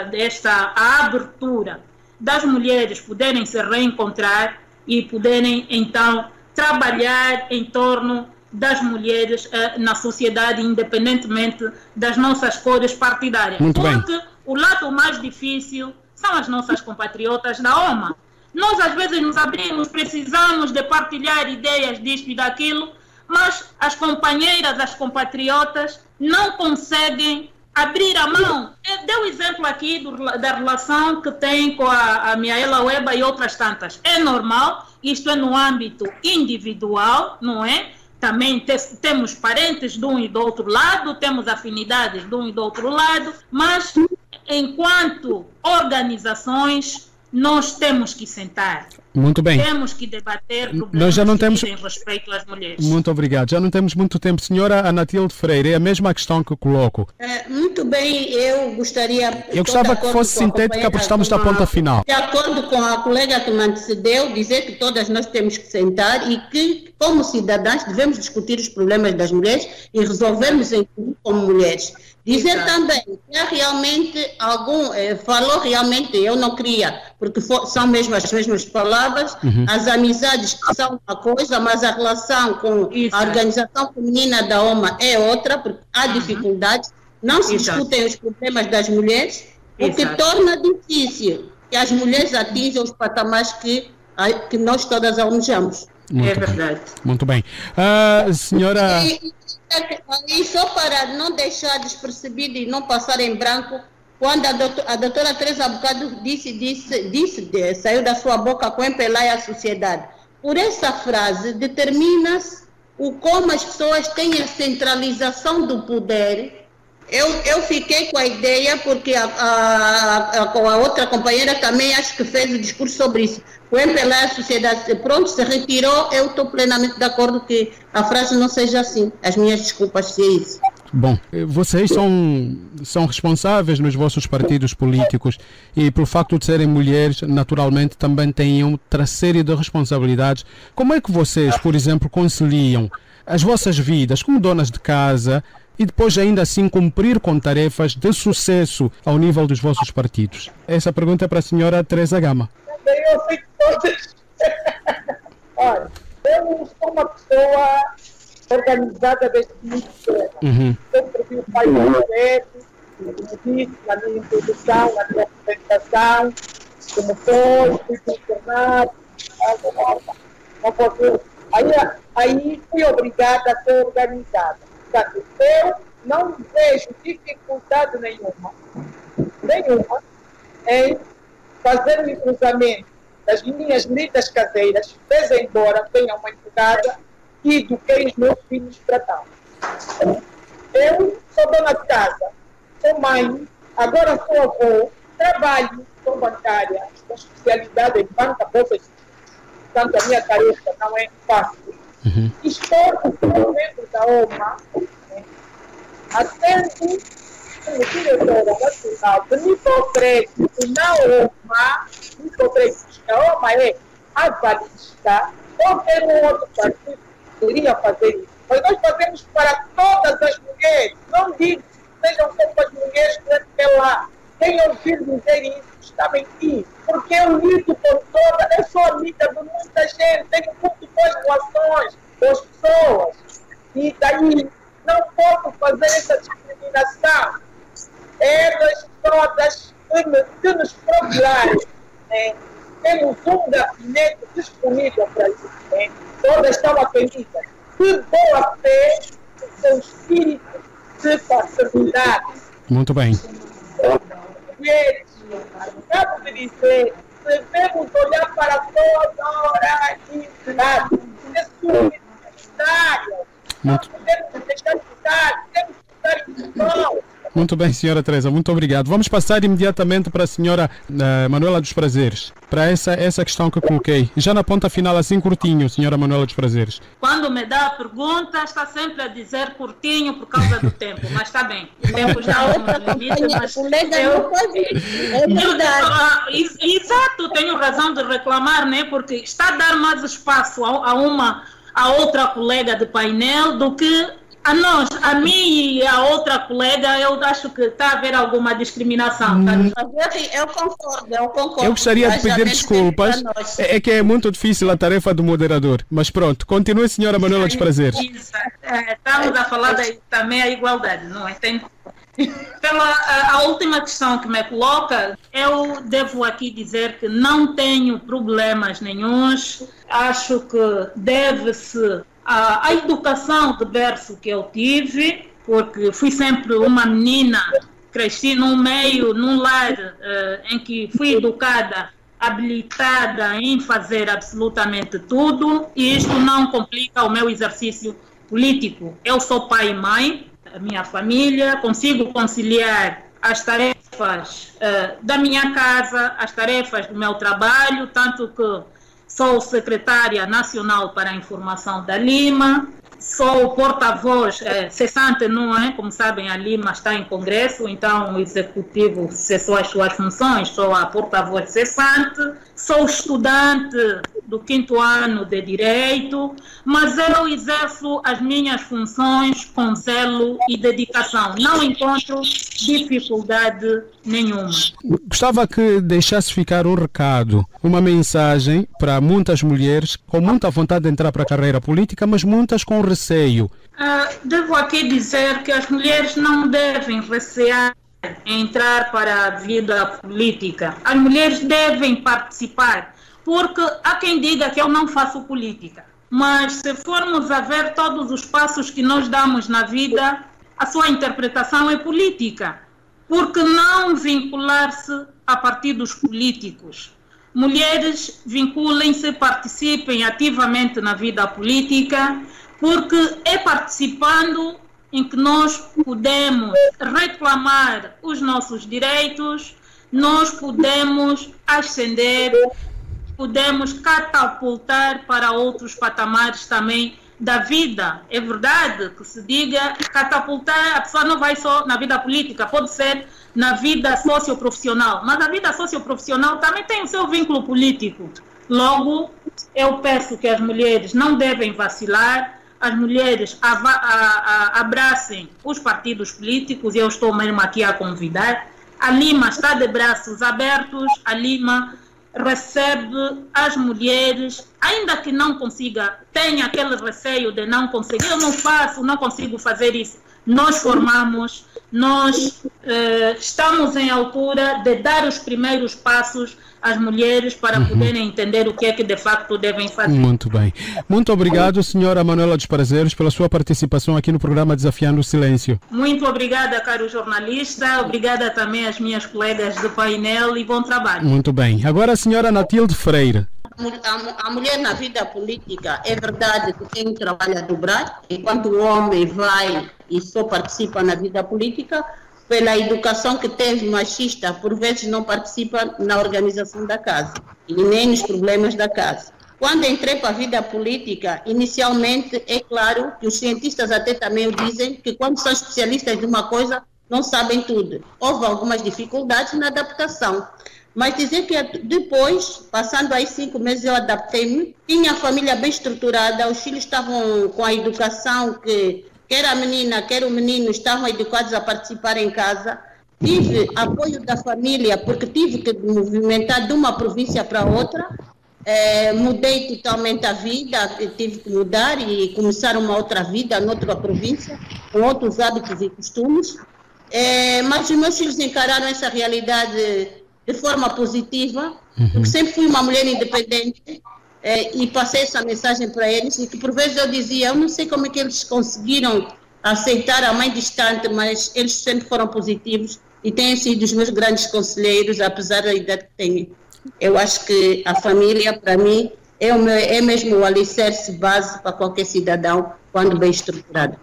desta abertura das mulheres poderem se reencontrar e poderem, então, trabalhar em torno das mulheres na sociedade, independentemente das nossas cores partidárias. Muito bem. Porque o lado mais difícil são as nossas compatriotas da OMA. Nós, às vezes, nos abrimos, precisamos de partilhar ideias disto e daquilo, mas as companheiras, as compatriotas, não conseguem abrir a mão. Deu exemplo aqui da relação que tem com a Micaela Weber e outras tantas. É normal, isto é no âmbito individual, não é? Também temos parentes de um e do outro lado, temos afinidades de um e do outro lado, mas enquanto organizações, nós temos que sentar. Muito bem. Temos que debater problemas Nós já não temos... que dizem respeito às mulheres. Muito obrigado. Já não temos muito tempo. Senhora Anatilde Freire, é a mesma questão que coloco. Muito bem, eu gostaria... Eu gostava que fosse sintética porque estamos na ponta final. De acordo com a colega que me antecedeu, dizer que todas nós temos que sentar e que, como cidadãs, devemos discutir os problemas das mulheres e resolvermos em comum como mulheres. Dizer também que há realmente falou realmente, eu não queria, porque são mesmo as mesmas palavras, as amizades que são uma coisa, mas a relação com a organização feminina da OMA é outra, porque há dificuldades, não se discutem os problemas das mulheres, o que torna difícil que as mulheres atinjam os patamares que nós todas almejamos. É verdade. Muito bem. Senhora... E só para não deixar despercebido e não passar em branco, quando a doutora Teresa há bocado saiu da sua boca com empelar a sociedade. Por essa frase, determina-se como as pessoas têm a centralização do poder. Eu fiquei com a ideia, porque a outra companheira também acho que fez o discurso sobre isso. O empelar a sociedade, pronto, se retirou, eu estou plenamente de acordo que a frase não seja assim. As minhas desculpas se é isso. Bom, vocês são responsáveis nos vossos partidos políticos e, pelo facto de serem mulheres, naturalmente também têm outra série de responsabilidades. Como é que vocês, por exemplo, conciliam as vossas vidas como donas de casa e depois ainda assim cumprir com tarefas de sucesso ao nível dos vossos partidos? Essa pergunta é para a senhora Teresa Gama. Eu sei que todas. Olha, eu sou uma pessoa organizada desde muito cedo. Sempre vi o pai do projeto, como disse na minha introdução, na minha apresentação, como fui internado, não posso. Aí fui obrigada a ser organizada. Portanto, eu não vejo dificuldade nenhuma em fazer o cruzamento das minhas lidas caseiras, pese embora tenha uma empregada, e eduquei os meus filhos para tal. Eu sou dona de casa, sou mãe, agora sou avô, trabalho, sou bancária, com especialidade em banca, bolsas. Portanto, a minha tarefa não é fácil. Estou no dentro da OMA, atendo como diretora nacional de microcrédito na OMA, a OMA é avalista, qualquer outro partido poderia fazer isso. Mas nós fazemos para todas as mulheres, não digo que sejam só para as mulheres que estão lá. Quem ouvir dizer isso está a mentir, porque eu lido com todas, eu sou amiga de muita gente, tenho muito boas relações com as pessoas, e daí não posso fazer essa discriminação. Elas todas que nos procurarem, temos um gabinete disponível para isso, todas estão atendidas. Que boa fé, o seu espírito de parcialidade. Muito bem. Mulheres, acabo de dizer, devemos olhar para toda a entidade, necessárias. Não podemos deixar de estar, temos que estar em mão. Muito bem, senhora Teresa, muito obrigado. Vamos passar imediatamente para a senhora Manuela dos Prazeres, para essa questão que eu coloquei. Já na ponta final, assim curtinho, senhora Manuela dos Prazeres. Quando me dá a pergunta, está sempre a dizer curtinho por causa do tempo, mas está bem. O tempo já é um limite, mas é verdade. Exato, tenho razão de reclamar, né? Porque está a dar mais espaço a outra colega de painel do que a mim e a outra colega. Eu acho que está a haver alguma discriminação. Eu concordo. Eu gostaria de pedir desculpas. É que é muito difícil a tarefa do moderador. Mas pronto, continue, senhora Manuela dos Prazeres. Estamos a falar também a igualdade, não é? A última questão que me coloca, eu devo aqui dizer que não tenho problemas nenhuns. Acho que deve-se a educação de berço que eu tive, porque fui sempre uma menina, cresci num lar em que fui educada, habilitada em fazer absolutamente tudo, e isto não complica o meu exercício político. Eu sou pai e mãe, a minha família, consigo conciliar as tarefas da minha casa, as tarefas do meu trabalho, tanto que sou secretária nacional para a informação da Lima, sou porta-voz cessante, não é? Como sabem, a Lima está em congresso, então o executivo cessou as suas funções, sou a porta-voz cessante, sou estudante do 5º ano de Direito, mas eu exerço as minhas funções com zelo e dedicação, não encontro dificuldade nenhuma. Gostava que deixasse ficar um recado, uma mensagem para muitas mulheres com muita vontade de entrar para a carreira política, mas muitas com receio. Devo aqui dizer que as mulheres não devem recear entrar para a vida política. As mulheres devem participar, porque há quem diga que eu não faço política, mas se formos a ver todos os passos que nós damos na vida, a sua interpretação é política. Por que não vincular-se a partidos políticos? Mulheres, vinculem-se, participem ativamente na vida política, porque é participando em que nós podemos reclamar os nossos direitos, nós podemos ascender, podemos catapultar para outros patamares também da vida. É verdade que se diga catapultar, a pessoa não vai só na vida política, pode ser na vida socioprofissional, mas a vida socioprofissional também tem o seu vínculo político. Logo, eu peço que as mulheres não devem vacilar, as mulheres abracem os partidos políticos, e eu estou mesmo aqui a convidar. A Lima está de braços abertos, a Lima recebe as mulheres, ainda que não consiga, tenha aquele receio de não conseguir, eu não faço, não consigo fazer isso. Nós formamos, nós estamos em altura de dar os primeiros passos às mulheres para poderem entender o que é que de facto devem fazer. Muito bem. Muito obrigado, senhora Manuela dos Prazeres, pela sua participação aqui no programa Desafiando o Silêncio. Muito obrigada, caro jornalista. Obrigada também às minhas colegas do painel e bom trabalho. Muito bem. Agora a senhora Natilde Freire. A mulher na vida política, é verdade que tem um trabalho a dobrar, enquanto o homem vai e só participa na vida política, pela educação que teve machista, por vezes não participa na organização da casa e nem nos problemas da casa. Quando entrei para a vida política, inicialmente, é claro que os cientistas até também o dizem, que quando são especialistas de uma coisa, não sabem tudo. Houve algumas dificuldades na adaptação. Mas dizer que depois, passando aí 5 meses, eu adaptei-me, tinha a família bem estruturada, os filhos estavam com a educação que quer a menina, quer o menino, estavam educados a participar em casa. Tive apoio da família, porque tive que me movimentar de uma província para outra. Mudei totalmente a vida, tive que mudar e começar uma outra vida, noutra província, com outros hábitos e costumes. Mas os meus filhos encararam essa realidade de forma positiva, porque sempre fui uma mulher independente. E passei essa mensagem para eles, e que por vezes eu dizia, eu não sei como é que eles conseguiram aceitar a mãe distante, mas eles sempre foram positivos e têm sido os meus grandes conselheiros, apesar da idade que têm. Eu acho que a família, para mim, é mesmo o alicerce base para qualquer cidadão, quando bem estruturado.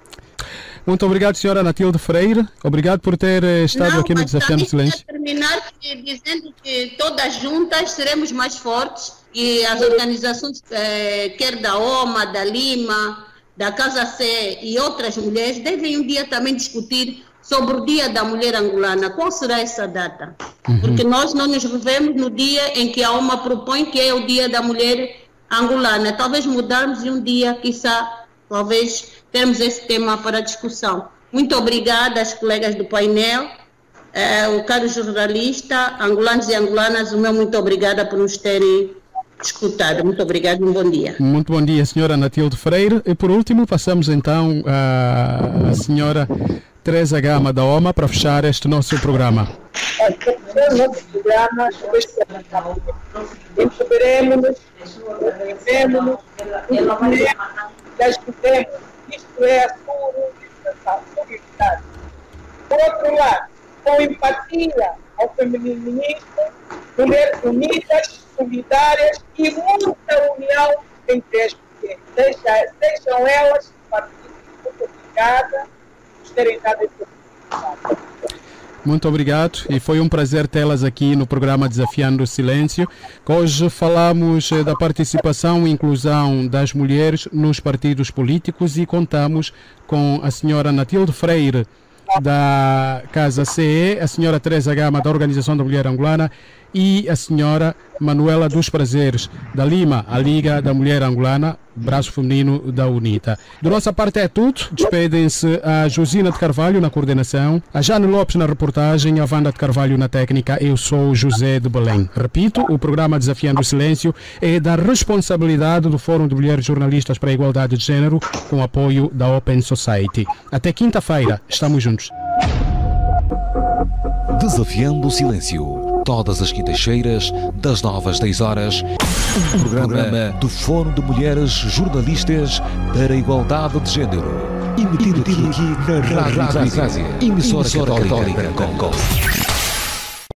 Muito obrigado, senhora Natilde Freire. Obrigado por ter estado aqui no Desafiando o Silêncio. Terminar dizendo que todas juntas seremos mais fortes, e as organizações, quer da OMA, da Lima, da Casa C e outras mulheres, devem um dia também discutir sobre o Dia da Mulher Angolana. Qual será essa data? Porque nós não nos revemos no dia em que a OMA propõe, que é o Dia da Mulher Angolana. Talvez mudarmos de um dia, quiçá, talvez termos esse tema para discussão. Muito obrigada às colegas do painel, o caro jornalista, angolanos e angolanas, o meu muito obrigada por nos terem escutado. Muito obrigado e um bom dia. Muito bom dia, senhora Natilde Freire. E por último, passamos então à senhora Teresa Gama da OMA para fechar este nosso programa. O nosso programa empoderemos-nos, revemos-nos, ajudemos. Isto é a sua unidade. Por outro lado, com empatia ao feminismo, mulheres unidas, solidárias e muita união entre as mulheres. Sejam elas participem. Muito obrigada por terem dado essa oportunidade. Muito obrigado, e foi um prazer tê-las aqui no programa Desafiando o Silêncio. Hoje falamos da participação e inclusão das mulheres nos partidos políticos e contamos com a senhora Natilde Freire, da Casa CE, a senhora Teresa Gama, da Organização da Mulher Angolana, e a senhora Manuela dos Prazeres, da Lima, a Liga da Mulher Angolana, braço feminino da UNITA. Da nossa parte é tudo. Despedem-se a Josina de Carvalho na coordenação, a Jane Lopes na reportagem, a Wanda de Carvalho na técnica. Eu sou o José de Belém. Repito, o programa Desafiando o Silêncio é da responsabilidade do Fórum de Mulheres Jornalistas para a Igualdade de Gênero, com apoio da Open Society. Até quinta-feira. Estamos juntos. Desafiando o Silêncio. Todas as quintas-feiras, das 9 às 10 horas, um programa do Fórum de Mulheres Jornalistas para a Igualdade de Gênero. Emitido aqui na Rádio Isásia, emissora católica.